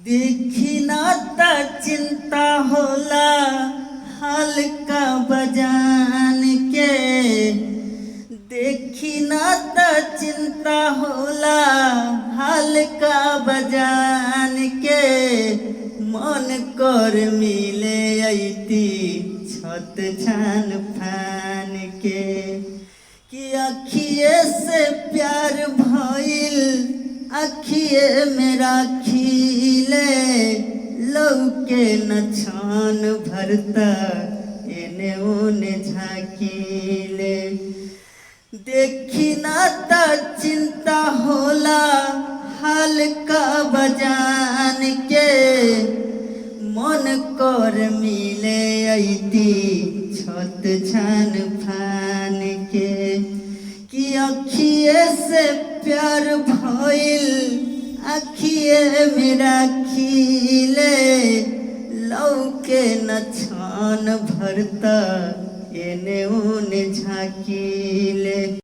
देखी ना ता चिंता होला हल्का बजान के। देखी ना ता चिंता होला हल्का बजान के। मन कर मिले अइती छत छान फान के। कि अखिए से प्यार भइल अखिए में राखीले। लौके न छान भरता एने ओने झाकीले। देखी ना ता चिंता होला हल्का बजान के। मन कर मिले अइती छत छान फान के। कि अखिए से प्यार भइल अखिए में राखीले। लौके न छान भरता एने ओने झाकीले।